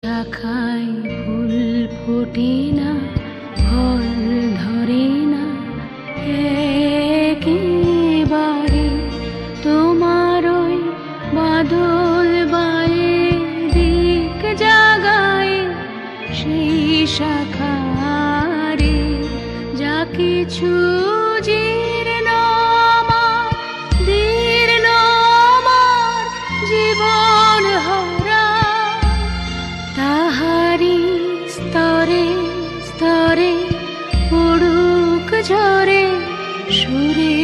শাখায় ফুল ফোটে না, ফল ধরে না, একেবারে তোমার ওই বাদল বায়ে দিক জাগায় সেই শাখারে যা কিছু জীর্ণ আমার, দীর্ণ আমার জীবন হারা, তাহারি স্তরে স্তরে পড়ুক ঝরে সুরে